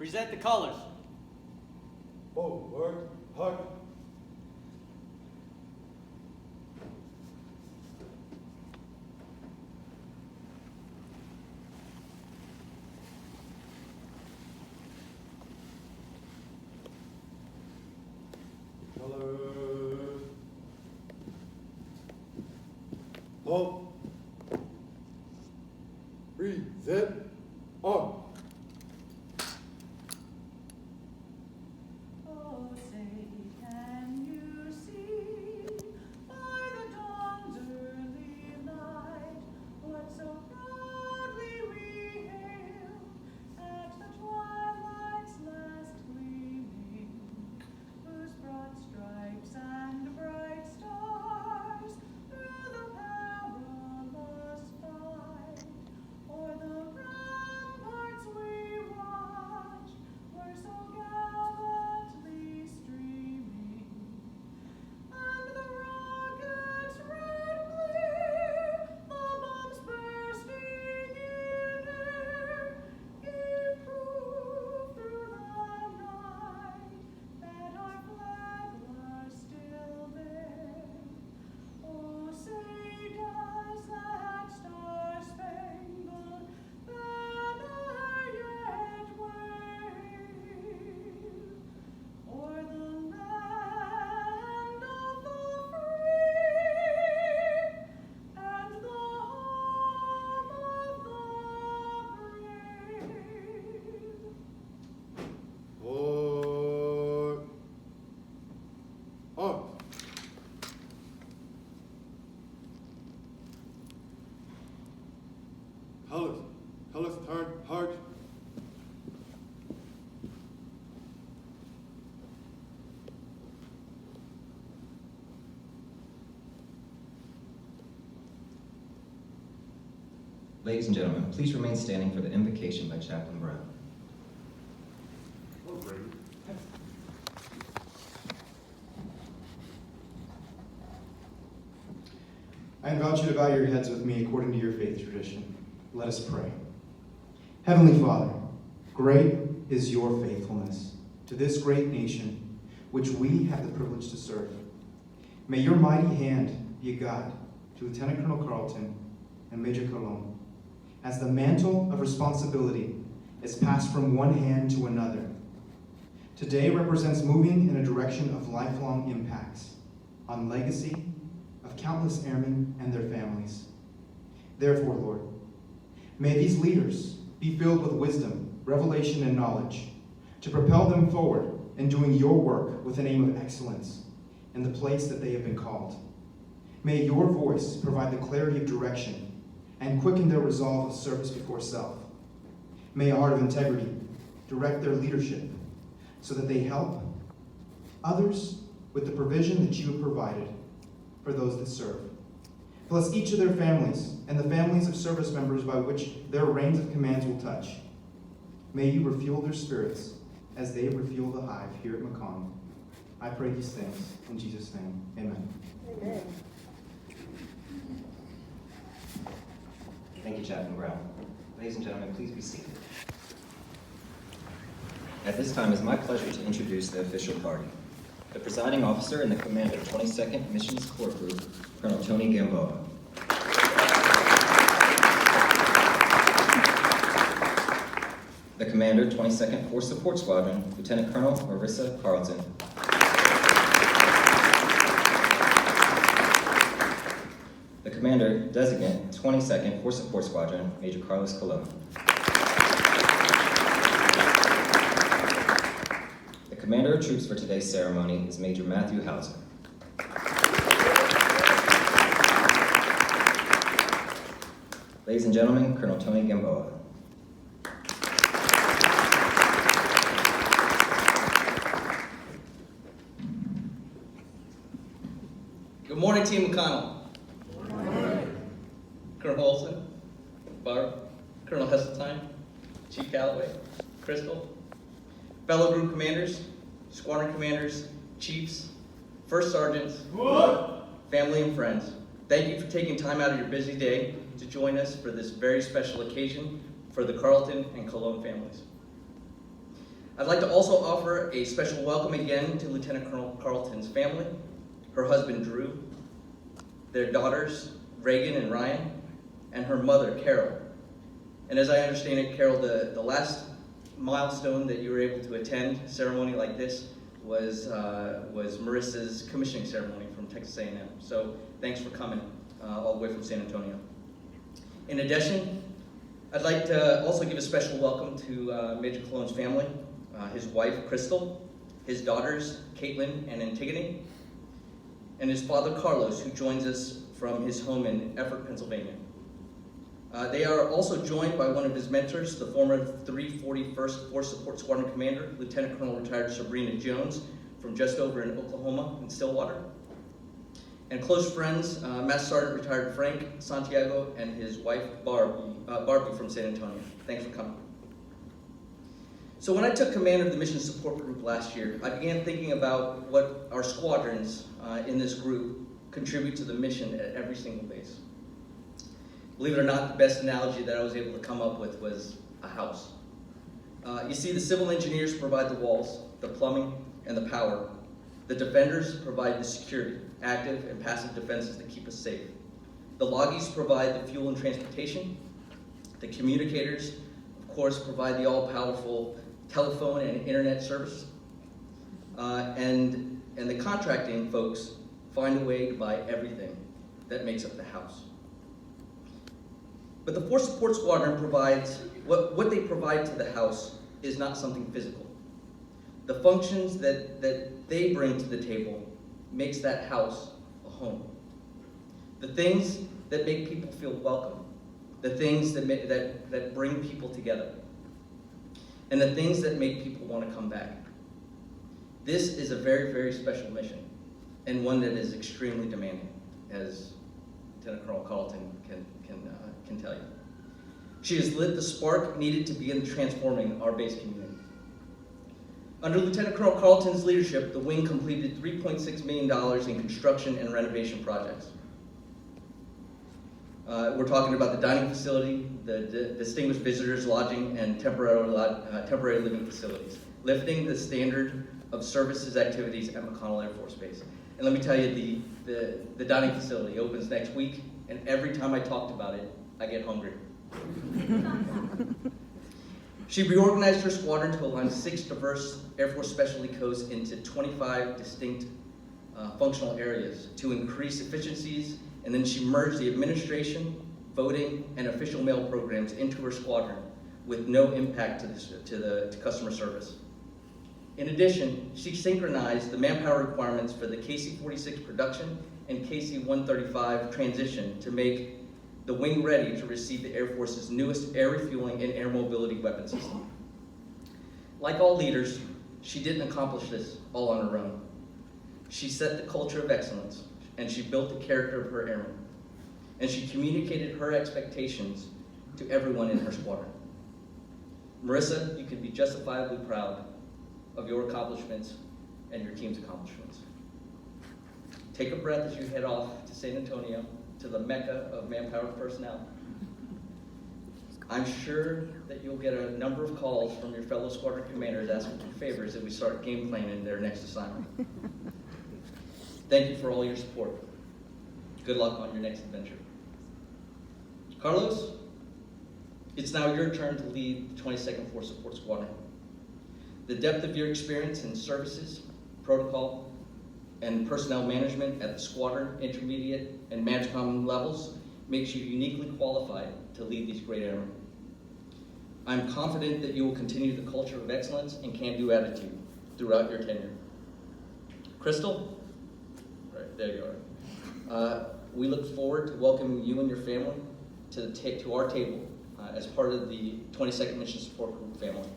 Present the colors. Forward, hard. Colors. Hold. Present. On. Oh, say, can you see by the dawn's early light what so proudly we hail at the twilight's last gleaming, whose broad stripes and bright stars through the perilous fight o'er the ramparts we watch were so gallantly streaming, and the rocket's red glare, the bombs bursting in air, gave proof through the night that our flag was still there. Oh, say does that star-spangled banner yet wave o'er the land of the free and the home of the brave? Forward. On. Colors. Colors turn hard. Ladies and gentlemen, please remain standing for the invocation by Chaplain Brown. Oh, great. I invite you to bow your heads with me according to your faith tradition. Let us pray. Heavenly Father, great is your faithfulness to this great nation, which we have the privilege to serve. May your mighty hand be a guide to Lieutenant Colonel Carlton and Major Colon, as the mantle of responsibility is passed from one hand to another. Today represents moving in a direction of lifelong impacts on legacy of countless airmen and their families. Therefore, Lord, may these leaders be filled with wisdom, revelation, and knowledge to propel them forward in doing your work with an aim of excellence in the place that they have been called. May your voice provide the clarity of direction and quicken their resolve of service before self. May a heart of integrity direct their leadership so that they help others with the provision that you have provided for those that serve. Bless each of their families and the families of service members by which their reins of commands will touch. May you refuel their spirits as they refuel the hive here at McConnell. I pray these things in Jesus' name. Amen. Amen. Thank you, Chaplain Brown. Ladies and gentlemen, please be seated. At this time, it's my pleasure to introduce the official party. The presiding officer and the commander of 22nd Missions Corps Group, Colonel Tony Gamboa. The commander, 22nd Force Support Squadron, Lieutenant Colonel Marissa Carlton. The commander designate, 22nd Force Support Squadron, Major Carlos Colon. The commander of troops for today's ceremony is Major Matthew Hauser. Ladies and gentlemen, Colonel Tony Gamboa. Good morning, Team McConnell. Good morning. Colonel Olson, Barb, Colonel Heseltine, Chief Calloway, Crystal, fellow group commanders, squadron commanders, chiefs, first sergeants, family and friends. Thank you for taking time out of your busy day to join us for this very special occasion for the Carlton and Cologne families. I'd like to also offer a special welcome again to Lieutenant Colonel Carlton's family, her husband Drew, their daughters Reagan and Ryan, and her mother Carol. And as I understand it, Carol, the last milestone that you were able to attend a ceremony like this was Marissa's commissioning ceremony from Texas A&M. So thanks for coming all the way from San Antonio. In addition, I'd like to also give a special welcome to Major Cologne's family, his wife Crystal, his daughters Caitlin and Antigone, and his father Carlos, who joins us from his home in Effort, Pennsylvania. They are also joined by one of his mentors, the former 341st Force Support Squadron Commander, Lieutenant Colonel retired Sabrina Jones, from just over in Oklahoma, in Stillwater. And close friends, Master Sergeant retired Frank Santiago and his wife Barbie from San Antonio. Thanks for coming. So when I took command of the Mission Support Group last year, I began thinking about what our squadrons in this group contribute to the mission at every single base. Believe it or not, the best analogy that I was able to come up with was a house. You see, the civil engineers provide the walls, the plumbing, and the power. The defenders provide the security, active and passive defenses that keep us safe. The loggies provide the fuel and transportation. The communicators, of course, provide the all-powerful telephone and internet service. And the contracting folks find a way to buy everything that makes up the house. But the Force Support Squadron provides, what they provide to the house is not something physical. The functions that they bring to the table makes that house a home. The things that make people feel welcome, the things that bring people together, and the things that make people want to come back. This is a very, very special mission, and one that is extremely demanding, as Lieutenant Colonel Carlton can tell you. She has lit the spark needed to begin transforming our base community. Under Lieutenant Colonel Carlton's leadership, the wing completed $3.6 million in construction and renovation projects. We're talking about the dining facility, the distinguished visitors lodging, and temporary living facilities, lifting the standard of services activities at McConnell Air Force Base. And let me tell you, the dining facility opens next week, and every time I talked about it, I get hungry. She reorganized her squadron to align 6 diverse Air Force Specialty Codes into 25 distinct functional areas to increase efficiencies, and then she merged the administration, voting, and official mail programs into her squadron with no impact to customer service. In addition, she synchronized the manpower requirements for the KC-46 production and KC-135 transition to make the wing ready to receive the Air Force's newest air refueling and air mobility weapon system. Like all leaders, she didn't accomplish this all on her own. She set the culture of excellence, and she built the character of her airmen, and she communicated her expectations to everyone in her squadron. Marissa, you can be justifiably proud of your accomplishments and your team's accomplishments. Take a breath as you head off to San Antonio, to the mecca of manpower personnel. I'm sure that you'll get a number of calls from your fellow squadron commanders asking for favors as we start game planning their next assignment. Thank you for all your support. Good luck on your next adventure. Carlos, it's now your turn to lead the 22nd Force Support Squadron. The depth of your experience in services, protocol, and personnel management at the squadron, intermediate, and MAGCOM levels makes you uniquely qualified to lead these great airmen. I'm confident that you will continue the culture of excellence and can-do attitude throughout your tenure. Crystal, right, there you are. We look forward to welcoming you and your family to our table as part of the 22nd Mission Support Group family.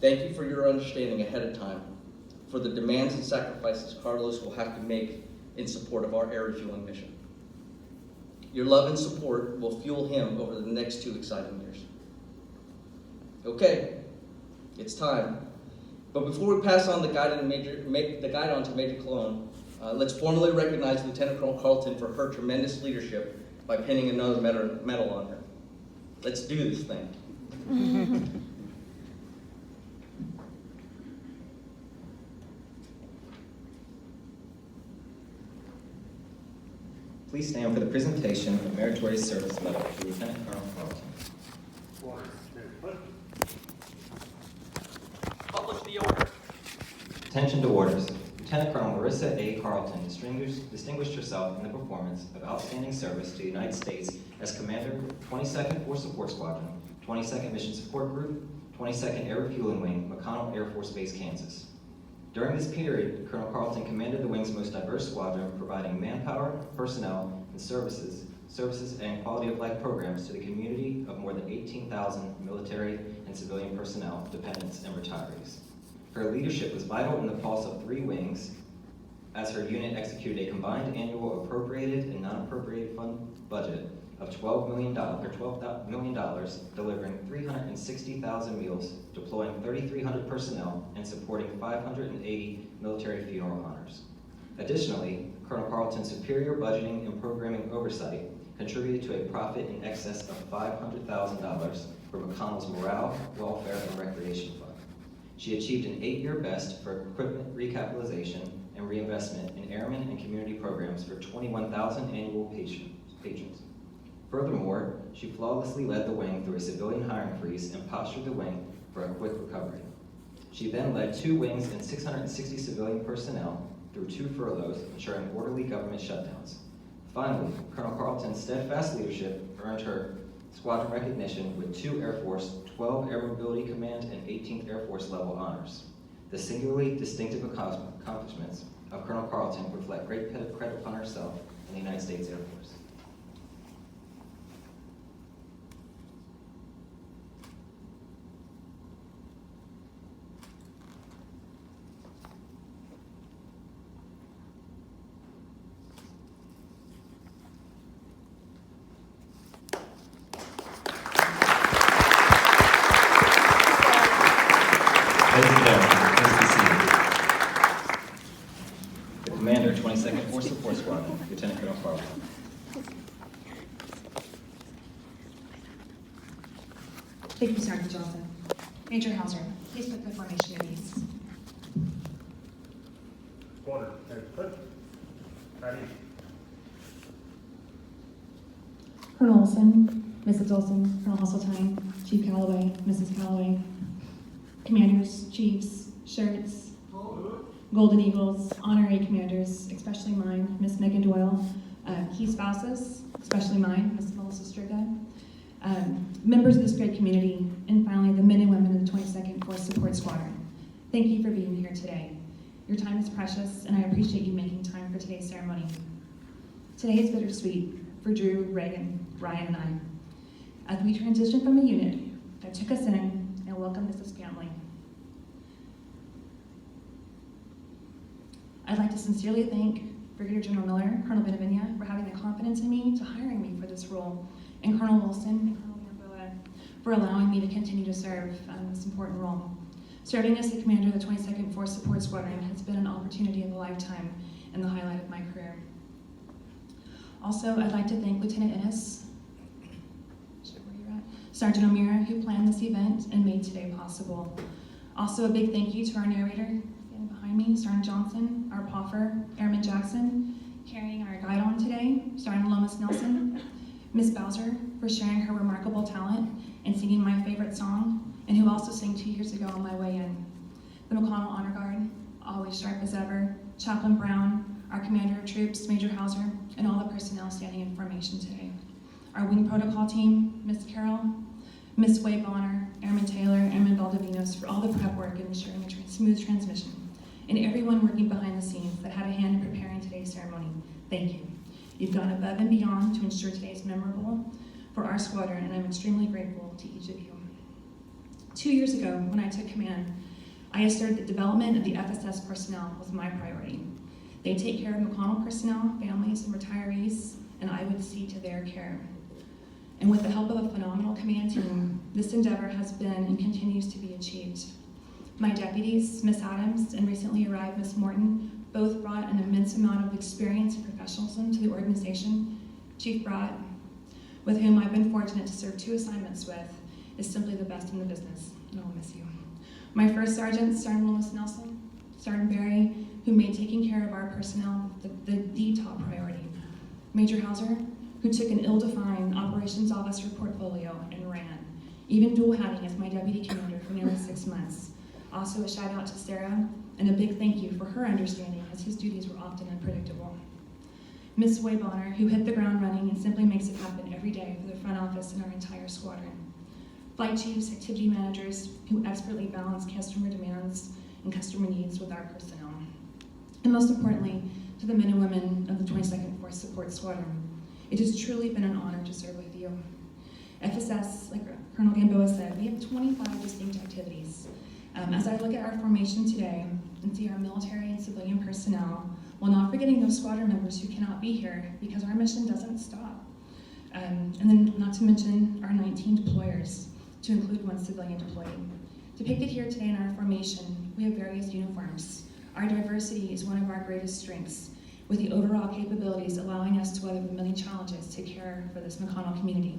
Thank you for your understanding ahead of time for the demands and sacrifices Carlos will have to make in support of our air refueling mission. Your love and support will fuel him over the next 2 exciting years. Okay, it's time. But before we pass on the guide on to Major Cologne, let's formally recognize Lieutenant Colonel Carlton for her tremendous leadership by pinning another medal on her. Let's do this thing. Please stand for the presentation of Meritorious Service Medal to Lieutenant Colonel Carlton. Publish the order. Attention to orders. Lieutenant Colonel Marissa A. Carlton distinguished herself in the performance of outstanding service to the United States as Commander, 22nd Force Support Squadron, 22nd Mission Support Group, 22nd Air Refueling Wing, McConnell Air Force Base, Kansas. During this period, Colonel Carlton commanded the wing's most diverse squadron, providing manpower, personnel, and services and quality of life programs to the community of more than 18,000 military and civilian personnel, dependents, and retirees. Her leadership was vital in the pulse of 3 wings, as her unit executed a combined annual appropriated and non-appropriated fund budget of $12 million, delivering 360,000 meals, deploying 3,300 personnel, and supporting 580 military funeral honors. Additionally, Colonel Carlton's superior budgeting and programming oversight contributed to a profit in excess of $500,000 for McConnell's Morale, Welfare, and Recreation Fund. She achieved an 8-year best for equipment recapitalization and reinvestment in airmen and community programs for 21,000 annual patrons. Furthermore, she flawlessly led the wing through a civilian hiring freeze and postured the wing for a quick recovery. She then led 2 wings and 660 civilian personnel through 2 furloughs, ensuring orderly government shutdowns. Finally, Colonel Carlton's steadfast leadership earned her squadron recognition with 2 Air Force, 12 Air Mobility Command, and 18th Air Force level honors. The singularly distinctive accomplishments of Colonel Carlton reflect great credit upon herself and the United States Air Force. Ladies and gentlemen, please be seated. The Commander, 22nd Force Support Squadron, Lieutenant Colonel Carlton. Thank you, Sergeant Johnson. Major Hauser, please put the formation at ease. Order, and put, ready. Colonel Olson, Mrs. Olson, Colonel Hesseltine, Chief Calloway, Mrs. Calloway, Commanders, Chiefs, Shirts, Golden Eagles, honorary commanders, especially mine, Miss Megan Doyle, key spouses, especially mine, Miss Melissa Striga, members of this great community, and finally the men and women of the 22nd Force Support Squadron. Thank you for being here today. Your time is precious, and I appreciate you making time for today's ceremony. Today is bittersweet for Drew, Reagan, Ryan, and I, as we transition from a unit that took us in and welcomed us as family. I'd like to sincerely thank Brigadier General Miller, Colonel Benavinia, for having the confidence in me to hiring me for this role, and Colonel Wilson and Colonel Gamboa for allowing me to continue to serve this important role. Serving as the commander of the 22nd Force Support Squadron has been an opportunity of a lifetime and the highlight of my career. Also, I'd like to thank Lieutenant Ennis, Sergeant O'Meara, who planned this event and made today possible. Also, a big thank you to our narrator, standing behind me, Sergeant Johnson, our poffer, Airman Jackson, carrying our guide on today, Sergeant Lomas Nelson, Miss Bowser, for sharing her remarkable talent and singing my favorite song, and who also sang 2 years ago on my way in. The McConnell Honor Guard, always sharp as ever, Chaplain Brown, our Commander of Troops, Major Hauser, and all the personnel standing in formation today. Our wing protocol team, Miss Carroll, Miss Wade Bonner, Airman Taylor, Airman Valdivinos, for all the prep work and ensuring a smooth transmission, and everyone working behind the scenes that had a hand in preparing today's ceremony. Thank you. You've gone above and beyond to ensure today is memorable for our squadron, and I'm extremely grateful to each of you. 2 years ago, when I took command, I asserted that development of the FSS personnel was my priority. They take care of McConnell personnel, families, and retirees, and I would see to their care. And with the help of a phenomenal command team, this endeavor has been and continues to be achieved. My deputies, Miss Adams, and recently arrived Miss Morton, both brought an immense amount of experience and professionalism to the organization. Chief Brott, with whom I've been fortunate to serve 2 assignments with, is simply the best in the business, and I'll miss you. My first sergeant, Sergeant Lois Nelson, Sergeant Barry, who made taking care of our personnel the top priority. Major Hauser, who took an ill-defined operations officer portfolio and ran, even dual-hatting as my deputy commander for nearly 6 months. Also a shout out to Sarah, and a big thank you for her understanding as his duties were often unpredictable. Miss Waybonner, who hit the ground running and simply makes it happen every day for the front office and our entire squadron. Flight chiefs, activity managers, who expertly balance customer demands and customer needs with our personnel. And most importantly, to the men and women of the 22nd Force Support Squadron. It has truly been an honor to serve with you. FSS, like Colonel Gamboa said, we have 25 distinct activities. As I look at our formation today and see our military and civilian personnel, while not forgetting those squadron members who cannot be here because our mission doesn't stop. And then not to mention our 19 deployers, to include 1 civilian deployee. Depicted here today in our formation, we have various uniforms. Our diversity is one of our greatest strengths, with the overall capabilities allowing us to weather the many challenges to care for this McConnell community.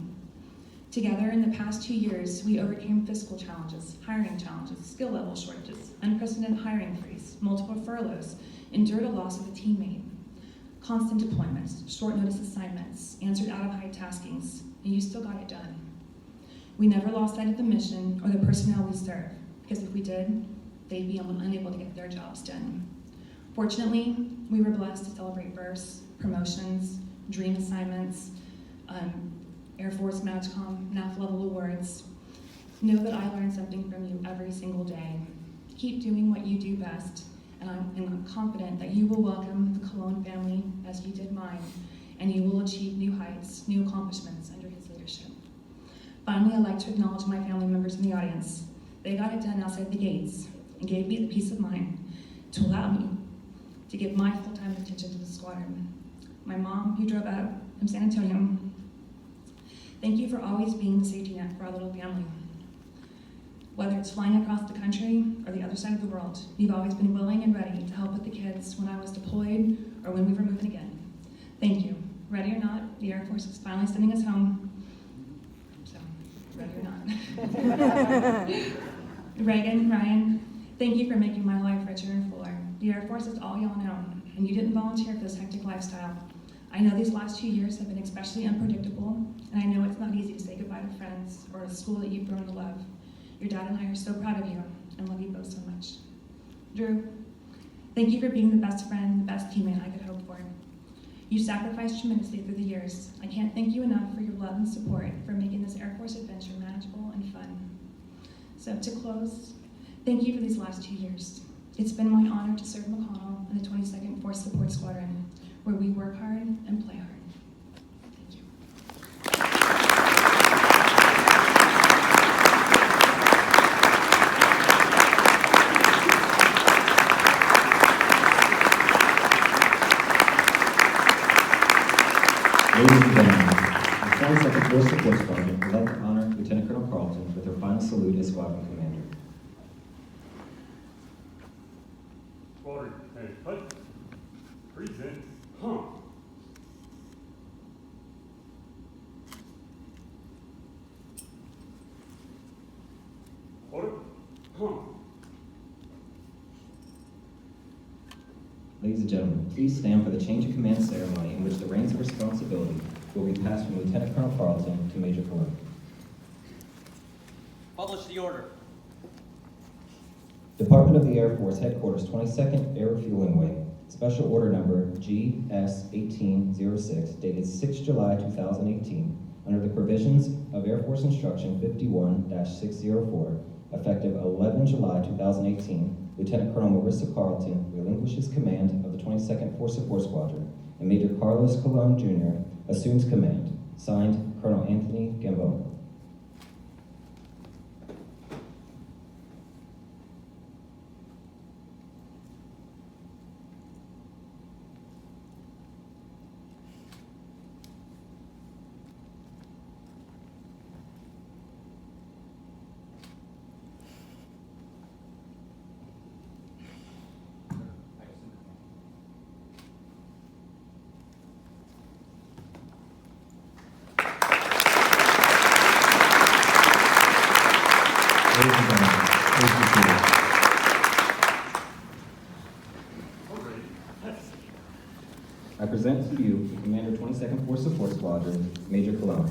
Together, in the past 2 years, we overcame fiscal challenges, hiring challenges, skill level shortages, unprecedented hiring freeze, multiple furloughs, endured a loss of a teammate, constant deployments, short notice assignments, answered out of high taskings, and you still got it done. We never lost sight of the mission or the personnel we serve, because if we did, they'd be unable to get their jobs done. Fortunately, we were blessed to celebrate births, promotions, dream assignments, Air Force MAGCOM, NAF level awards. Know that I learn something from you every single day. Keep doing what you do best, and I'm confident that you will welcome the Cologne family as you did mine, and you will achieve new heights, new accomplishments under his leadership. Finally, I'd like to acknowledge my family members in the audience. They got it done outside the gates and gave me the peace of mind to allow me to give my full-time attention to the squadron. My mom, who drove up from San Antonio, thank you for always being the safety net for our little family. Whether it's flying across the country or the other side of the world, you've always been willing and ready to help with the kids when I was deployed or when we were moving again. Thank you. Ready or not, the Air Force is finally sending us home. So, ready or not. Reagan, Ryan, thank you for making my life richer and fuller. The Air Force is all y'all know, and you didn't volunteer for this hectic lifestyle. I know these last 2 years have been especially unpredictable, and I know it's not easy to say goodbye to friends or a school that you've grown to love. Your dad and I are so proud of you and love you both so much. Drew, thank you for being the best friend, the best teammate I could hope for. You sacrificed tremendously through the years. I can't thank you enough for your love and support for making this Air Force adventure manageable and fun. So to close, thank you for these last 2 years. It's been my honor to serve McConnell and the 22nd Force Support Squadron, where we work hard and play hard. Thank you. Ladies and gentlemen, the 22nd Force Support Squadron would like to honor Lieutenant Colonel Carlton with her final salute as Squadron Commander. Squadron Commander Hut presents Order. Ladies and gentlemen, please stand for the change of command ceremony in which the reins of responsibility will be passed from Lieutenant Colonel Carlton to Major Cologne. Publish the order. Department of the Air Force Headquarters 22nd Air Refueling Wing, Special Order Number GS-1806, dated 6 July 2018, under the provisions of Air Force Instruction 51-604, effective 11 July 2018, Lieutenant Colonel Marissa Carlton relinquishes command of the 22nd Force Support Squadron, and Major Carlos Colon Jr. assumes command. Signed, Colonel Anthony Gamboa. Ladies and gentlemen, please be seated. I present to you the Commander 22nd Force Support Squadron, Major Colon.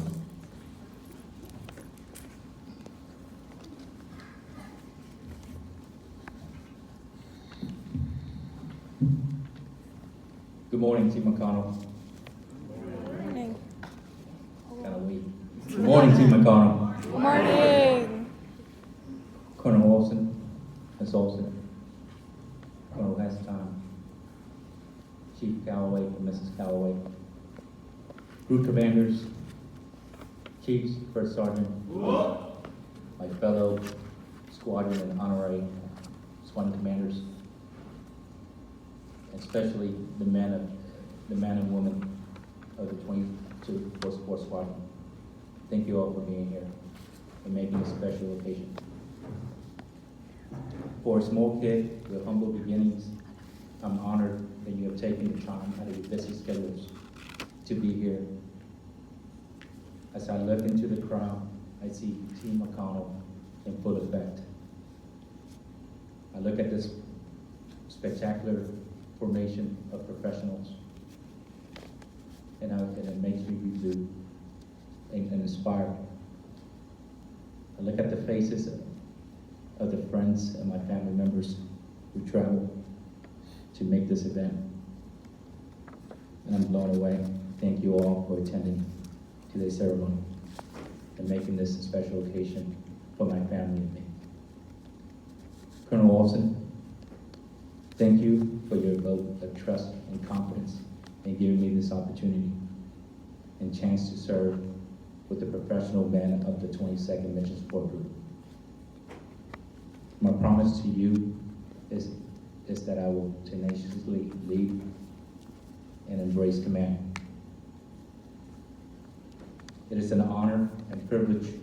Good morning, Team McConnell. Morning. Kind of weak. Good morning, Team McConnell. Morning. Colonel Olson, Ms. Olson, Colonel Heston, Chief Calloway and Mrs. Calloway, group commanders, chiefs, first sergeant, my fellow squadron and honorary squadron commanders, especially the men and women of the 22 Force Support Squadron. Thank you all for being here and making a special occasion. For a small kid with humble beginnings, I'm honored that you have taken the time out of your busy schedules to be here. As I look into the crowd, I see Team McConnell in full effect. I look at this spectacular formation of professionals, and it makes me reboot and inspired. I look at the faces of the friends and my family members who traveled to make this event, and I'm blown away. Thank you all for attending today's ceremony and making this a special occasion for my family and me. Colonel Olson, thank you for your vote of trust and confidence in giving me this opportunity and chance to serve with the professional men of the 22nd Mission Support Group. My promise to you is that I will tenaciously lead and embrace command. It is an honor and privilege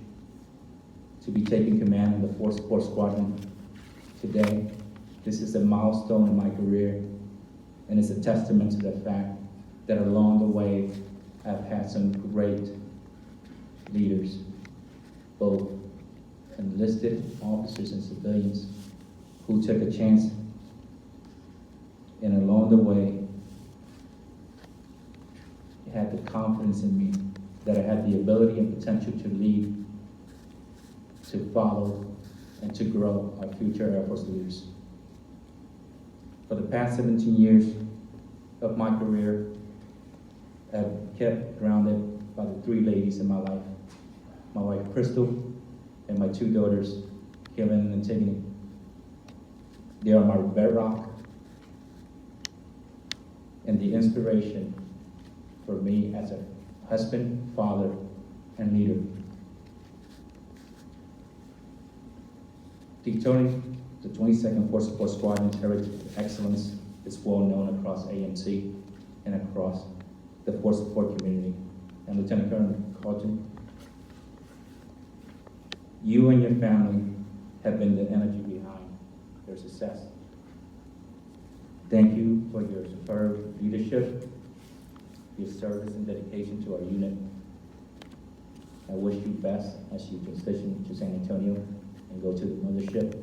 to be taking command of the Force Support Squadron today. This is a milestone in my career, and it's a testament to the fact that along the way, I've had some great leaders, both enlisted officers and civilians, who took a chance, and along the way, had the confidence in me that I had the ability and potential to lead, to follow, and to grow our future Air Force leaders. For the past 17 years of my career, I've kept grounded by the three ladies in my life: my wife Crystal and my two daughters, Helen and Tiffany. They are my bedrock and the inspiration for me as a husband, father, and leader. Detoning the 22nd Force Support Squadron's heritage of excellence is well known across AMC and across the Force Support community. And Lieutenant Colonel Carlton, you and your family have been the energy behind their success. Thank you for your superb leadership, your service and dedication to our unit. I wish you best as you transition to San Antonio and go to the mothership.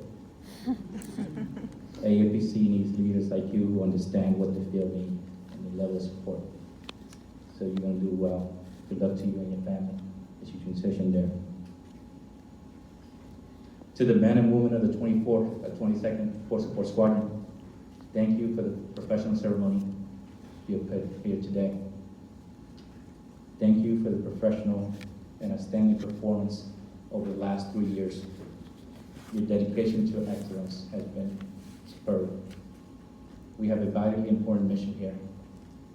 AFPC needs leaders like you who understand what the field needs and the level of support. So you're going to do well. Good luck to you and your family as you transition there. To the men and women of the 22nd Force Support Squadron, thank you for the professional ceremony you have put here today. Thank you for the professional and outstanding performance over the last 3 years. Your dedication to excellence has been superb. We have a vitally important mission here,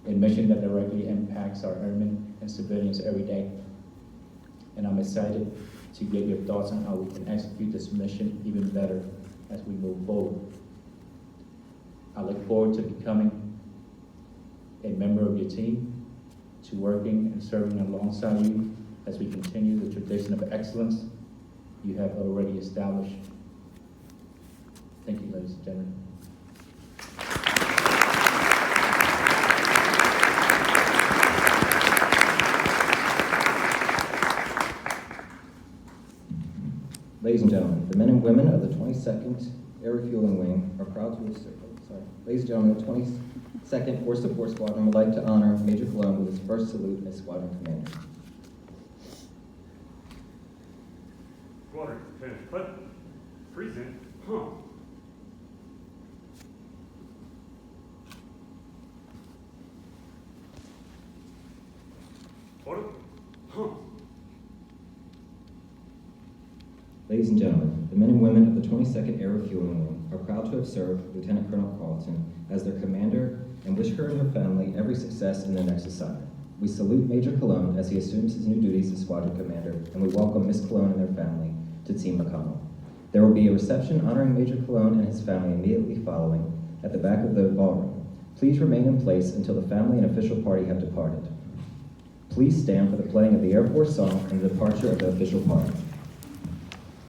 a mission that directly impacts our airmen and civilians every day. And I'm excited to get your thoughts on how we can execute this mission even better as we move forward. I look forward to becoming a member of your team, to working and serving alongside you as we continue the tradition of excellence you have already established. Thank you, ladies and gentlemen. Ladies and gentlemen, the men and women of the 22nd Air Refueling Wing are proud to assert, ladies and gentlemen, the 2nd Force Support Squadron would like to honor Major Cologne with his first salute as Squadron Commander. Squadron Commander Clip. Present. Huh. Order. Huh. Ladies and gentlemen, the men and women of the 22nd Air Refueling Wing are proud to have served Lieutenant Colonel Carlton as their commander and wish her and her family every success in their next assignment. We salute Major Cologne as he assumes his new duties as Squadron Commander, and we welcome Miss Cologne and their family to Team McConnell. There will be a reception honoring Major Cologne and his family immediately following at the back of the ballroom. Please remain in place until the family and official party have departed. Please stand for the playing of the Air Force song and the departure of the official party.